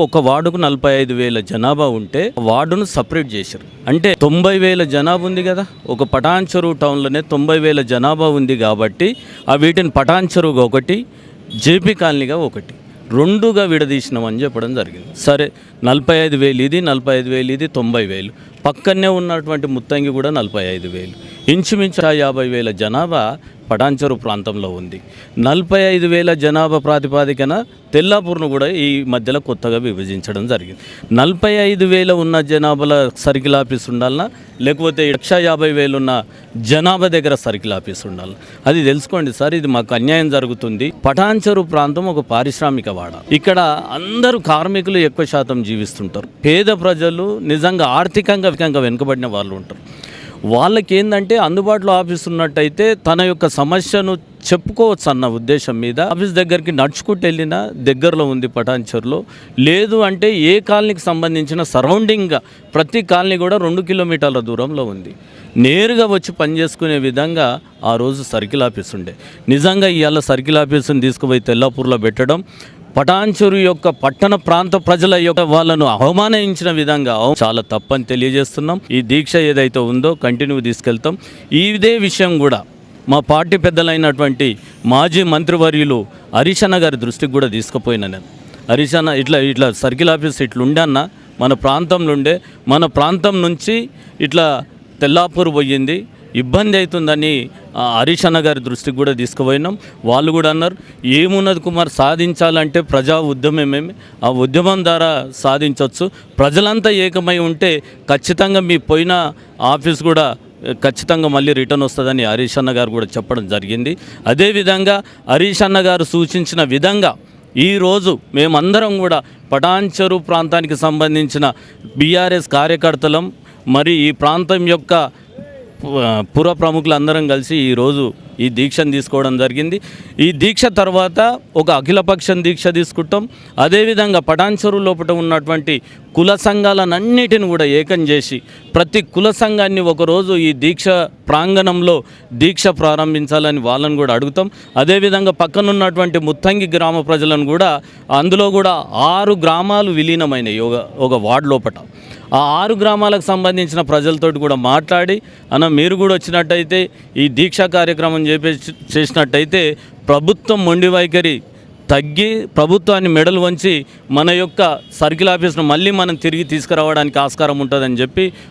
ఒక వార్డుకు 45,000 జనాభా ఉంటే వార్డును సపరేట్ చేశారు. అంటే 90,000 జనాభా ఉంది కదా, ఒక పటాన్ చెరువు టౌన్లోనే 90,000 జనాభా ఉంది కాబట్టి వీటిని పటాన్ చెరువుగా ఒకటి, జేపీ కాలనీగా ఒకటి, రెండుగా విడదీసినామని చెప్పడం జరిగింది. సరే, 45,000 ఇది, 45,000 ఇది, 90,000 పక్కనే ఉన్నటువంటి ముత్తంగి కూడా 45,000, ఇంచుమించు 50,000 జనాభా పటాన్చెరు ప్రాంతంలో ఉంది. 45,000 జనాభా ప్రాతిపాదికన తెల్లాపూర్ను కూడా ఈ మధ్యలో కొత్తగా విభజించడం జరిగింది. 45,000 ఉన్న జనాభాల సర్కిల్ ఆఫీస్ ఉండాలన్నా, లేకపోతే 150,000 ఉన్న జనాభా దగ్గర సర్కిల్ ఆఫీస్ ఉండాలి. అది తెలుసుకోండి సార్, ఇది మాకు అన్యాయం జరుగుతుంది. పటాన్చెరు ప్రాంతం ఒక పారిశ్రామిక వాడ. ఇక్కడ అందరూ కార్మికులు ఎక్కువ శాతం జీవిస్తుంటారు. పేద ప్రజలు నిజంగా ఆర్థికంగా వెనుకబడిన వాళ్ళు ఉంటారు. వాళ్ళకి ఏంటంటే అందుబాటులో ఆఫీస్ ఉన్నట్టయితే తన యొక్క సమస్యను చెప్పుకోవచ్చు అన్న ఉద్దేశం మీద ఆఫీస్ దగ్గరికి నడుచుకుంటూ వెళ్ళినా దగ్గరలో ఉంది పటాన్చెరులో. లేదు అంటే ఏ కాలనీకి సంబంధించిన సరౌండింగ్గా ప్రతి కాలనీ కూడా 2 కిలోమీటర్ల దూరంలో ఉంది. నేరుగా వచ్చి పనిచేసుకునే విధంగా ఆ రోజు సర్కిల్ ఆఫీస్ ఉండే. నిజంగా ఇవాళ సర్కిల్ ఆఫీసుని తీసుకుపోయి తెల్లాపూర్లో పెట్టడం పటాన్చెరు యొక్క పట్టణ ప్రాంత ప్రజల యొక్క వాళ్ళను అవమానించిన విధంగా చాలా తప్పని తెలియజేస్తున్నాం. ఈ దీక్ష ఏదైతే ఉందో కంటిన్యూ తీసుకెళ్తాం. ఇదే విషయం కూడా మా పార్టీ పెద్దలైనటువంటి మాజీ మంత్రివర్యులు హరీష్ అన్న గారి దృష్టికి కూడా తీసుకుపోయినా నేను. హరీష్ అన్న ఇట్లా సర్కిల్ ఆఫీస్ ఇట్లుండన్న మన ప్రాంతంలో ఉండే, మన ప్రాంతం నుంచి ఇట్లా తెల్లాపూర్ పోయింది, ఇబ్బంది అవుతుందని హరీష్ అన్న గారి దృష్టికి కూడా తీసుకుపోయినాం. వాళ్ళు కూడా అన్నారు, ఏమున్నది కుమార్, సాధించాలంటే ప్రజా ఉద్యమమేమి, ఆ ఉద్యమం ద్వారా సాధించవచ్చు. ప్రజలంతా ఏకమై ఉంటే ఖచ్చితంగా మీ పోయిన ఆఫీస్ కూడా ఖచ్చితంగా మళ్ళీ రిటర్న్ వస్తుందని హరీష్ అన్న గారు కూడా చెప్పడం జరిగింది. అదేవిధంగా హరీష్ అన్న గారు సూచించిన విధంగా ఈరోజు మేమందరం కూడా పటాన్చెరు ప్రాంతానికి సంబంధించిన బీఆర్ఎస్ కార్యకర్తలం, మరి ఈ ప్రాంతం యొక్క పుర ప్రముఖులందరం కలిసి ఈరోజు ఈ దీక్షను తీసుకోవడం జరిగింది. ఈ దీక్ష తర్వాత ఒక అఖిలపక్షం దీక్ష తీసుకుంటాం. అదేవిధంగా పటాన్చెరు లోపల ఉన్నటువంటి కుల సంఘాలన్నిటిని కూడా ఏకం చేసి ప్రతి కుల సంఘాన్ని ఒకరోజు ఈ దీక్ష ప్రాంగణంలో దీక్ష ప్రారంభించాలని వాళ్ళని కూడా అడుగుతాం. అదేవిధంగా పక్కనున్నటువంటి ముత్తంగి గ్రామ ప్రజలను కూడా, అందులో కూడా 6 గ్రామాలు విలీనమైనవి ఒక వార్డు లోపల. ఆ 6 గ్రామాలకు సంబంధించిన ప్రజలతోటి కూడా మాట్లాడి, మీరు కూడా వచ్చినట్టయితే ఈ దీక్షా కార్యక్రమం చేసినట్టయితే ప్రభుత్వం మొండి వైఖరి తగ్గి ప్రభుత్వాన్ని మెడలు వంచి మన యొక్క సర్కిల్ ఆఫీస్ను మళ్ళీ మనం తిరిగి తీసుకురావడానికి ఆస్కారం ఉంటుందని చెప్పి